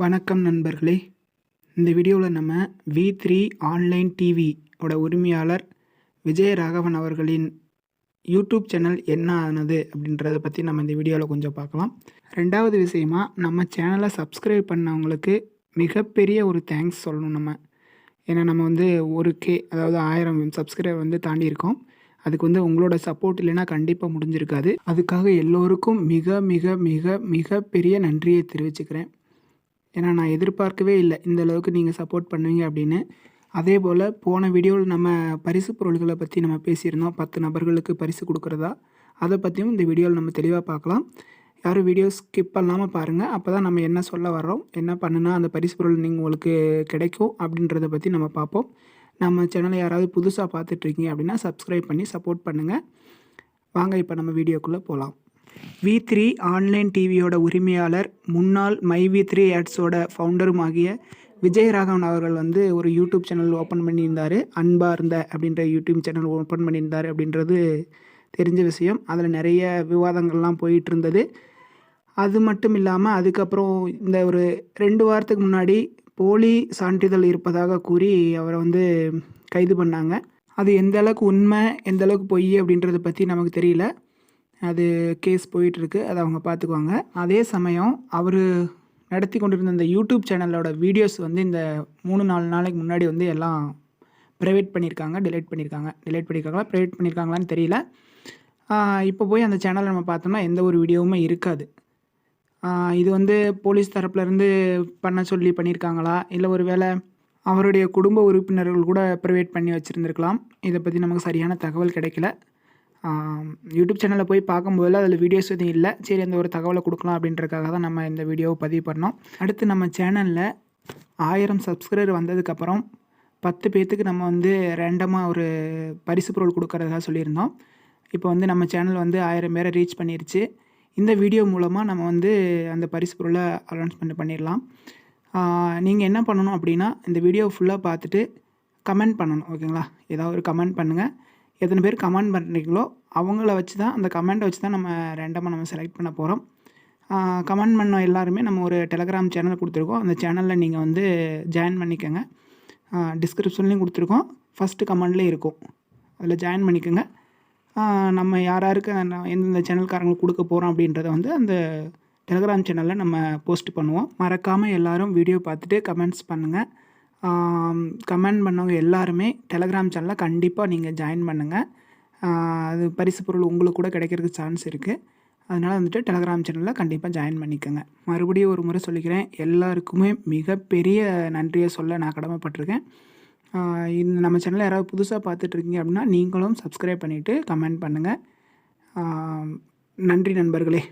வணக்கம் நண்பர்களே. இந்த வீடியோவில் நம்ம V3 ஆன்லைன் டிவி ஓட உரிமையாளர் விஜயராகவன் அவர்களின் யூடியூப் சேனல் என்ன ஆனது அப்படின்றத பற்றி நம்ம இந்த வீடியோவில் கொஞ்சம் பார்க்கலாம். ரெண்டாவது விஷயமா, நம்ம சேனலை சப்ஸ்கிரைப் பண்ணவங்களுக்கு மிகப்பெரிய ஒரு தேங்க்ஸ் சொல்லணும் நம்ம. ஏன்னா நம்ம வந்து 1K அதாவது 1000 சப்ஸ்கிரைபர் தாண்டி இருக்கோம். அதுக்கு உங்களோட சப்போர்ட் இல்லைன்னா கண்டிப்பாக முடிஞ்சிருக்காது. அதுக்காக எல்லோருக்கும் மிக மிக மிக மிகப்பெரிய நன்றியை தெரிவிச்சுக்கிறேன். ஏன்னா நான் எதிர்பார்க்கவே இல்லை இந்த அளவுக்கு நீங்கள் சப்போர்ட் பண்ணுவீங்க அப்படின்னு. அதே போல் போன வீடியோவில் நம்ம பரிசு பொருள்களை பற்றி நம்ம பேசியிருந்தோம். 10 நபர்களுக்கு பரிசு கொடுக்குறதா, அதை பற்றியும் இந்த வீடியோவில் நம்ம தெளிவாக பார்க்கலாம். யாரும் வீடியோ ஸ்கிப் பண்ணாமல் பாருங்கள். அப்போ தான் நம்ம என்ன சொல்ல வர்றோம், என்ன பண்ணுனா அந்த பரிசு பொருள் உங்களுக்கு கிடைக்கும் அப்படின்றத பற்றி நம்ம பார்ப்போம். நம்ம சேனலை யாராவது புதுசாக பார்த்துட்ருக்கீங்க அப்படின்னா சப்ஸ்கிரைப் பண்ணி சப்போர்ட் பண்ணுங்கள். வாங்க இப்போ நம்ம வீடியோக்குள்ளே போகலாம். V3 ஆன்லைன் டிவியோட உரிமையாளர், முன்னாள் மை-V3 ஆட்ஸோட ஃபவுண்டரும் ஆகிய விஜயராகவன் அவர்கள் ஒரு யூடியூப் சேனல் ஓப்பன் பண்ணியிருந்தார். அன்பார்ந்த அப்படின்ற யூடியூப் சேனல் ஓப்பன் பண்ணியிருந்தார் அப்படின்றது தெரிஞ்ச விஷயம். அதில் நிறைய விவாதங்கள்லாம் போயிட்டு இருந்தது. அது மட்டும் இல்லாமல் அதுக்கப்புறம் இந்த ஒரு 2 வாரத்துக்கு முன்னாடி போலி சான்றிதழ் இருப்பதாக கூறி அவரை கைது பண்ணாங்க. அது எந்த அளவுக்கு உண்மை, எந்த அளவுக்கு பொய் அப்படின்றத பற்றி நமக்கு தெரியல. அது கேஸ் போயிட்டுருக்கு, அதை அவங்க பார்த்துக்குவாங்க. அதே சமயம் அவர் நடத்தி கொண்டிருந்த இந்த யூடியூப் சேனலோட வீடியோஸ் இந்த 3-4 நாளைக்கு முன்னாடி எல்லாம் ப்ரைவேட் பண்ணியிருக்காங்க, டிலீட் பண்ணியிருக்காங்களா ப்ரைவேட் பண்ணியிருக்காங்களான்னு தெரியல. இப்போ போய் அந்த சேனலை நம்ம பார்த்தோம்னா எந்த ஒரு வீடியோவுமே இருக்காது. இது போலீஸ் தரப்புலேருந்து பண்ண சொல்லி பண்ணியிருக்காங்களா, இல்லை ஒரு வேளை அவருடைய குடும்ப உறுப்பினர்கள் கூட ப்ரைவேட் பண்ணி வச்சுருந்துருக்கலாம். இதை பற்றி நமக்கு சரியான தகவல் கிடைக்கல. யூடியூப் சேனலில் போய் பார்க்கும்போது அதில் வீடியோஸ் எதுவும் இல்லை. சரி, அந்த ஒரு தகவலை கொடுக்கலாம் அப்படின்றக்காக தான் நம்ம இந்த வீடியோவை பதிவு பண்ணோம். அடுத்து நம்ம சேனலில் 1000 சப்ஸ்கிரைபர் வந்ததுக்கப்புறம் 10 பேர்த்துக்கு நம்ம ரேண்டமாக ஒரு பரிசு பொருள் கொடுக்கறதா சொல்லியிருந்தோம். இப்போ நம்ம சேனல் 1000 பேரை ரீச் பண்ணிருச்சு. இந்த வீடியோ மூலமாக நம்ம அந்த பரிசு பொருளை அனௌன்ஸ்மெண்ட் பண்ணிடலாம். நீங்கள் என்ன பண்ணணும் அப்படின்னா, இந்த வீடியோ ஃபுல்லாக பார்த்துட்டு கமெண்ட் பண்ணணும். ஓகேங்களா? ஏதாவது ஒரு கமெண்ட் பண்ணுங்கள். எத்தனை பேர் கமெண்ட் பண்ணுறீங்களோ அவங்கள வச்சு தான், அந்த கமெண்ட்டை வச்சு தான் நம்ம ரேண்டமாக நம்ம செலக்ட் பண்ண போகிறோம். கமெண்ட் பண்ண எல்லாருமே நம்ம ஒரு டெலகிராம் சேனல் கொடுத்துருக்கோம். அந்த சேனலில் நீங்கள் ஜாயின் பண்ணிக்கோங்க. டிஸ்கிரிப்ஷன்லேயும் கொடுத்துருக்கோம், ஃபஸ்ட்டு கமெண்ட்லேயும் இருக்கும். அதில் ஜாயின் பண்ணிக்கோங்க. நம்ம யாருக்கு எந்தெந்த சேனல்காரங்களுக்கு கொடுக்க போகிறோம் அப்படின்றத அந்த டெலகிராம் சேனலில் நம்ம போஸ்ட் பண்ணுவோம். மறக்காமல் எல்லோரும் வீடியோ பார்த்துட்டு கமெண்ட்ஸ் பண்ணுங்கள். கமெண்ட் பண்ணவங்க எல்லாருமே டெலகிராம் சேனலில் கண்டிப்பாக நீங்கள் ஜாயின் பண்ணுங்கள். அது பரிசு பொருள் உங்களுக்கு கூட கிடைக்கிறதுக்கு சான்ஸ் இருக்குது. அதனால் டெலகிராம் சேனலில் கண்டிப்பாக ஜாயின் பண்ணிக்கோங்க. மறுபடியும் ஒரு முறை சொல்லிக்கிறேன், எல்லாருக்குமே மிகப்பெரிய நன்றியை சொல்ல நான் கடமைப்பட்டிருக்கேன். இந்த நம்ம சேனலில் யாராவது புதுசாக பார்த்துட்ருக்கீங்க அப்படின்னா நீங்களும் சப்ஸ்கிரைப் பண்ணிவிட்டு கமெண்ட் பண்ணுங்கள். நன்றி நண்பர்களே.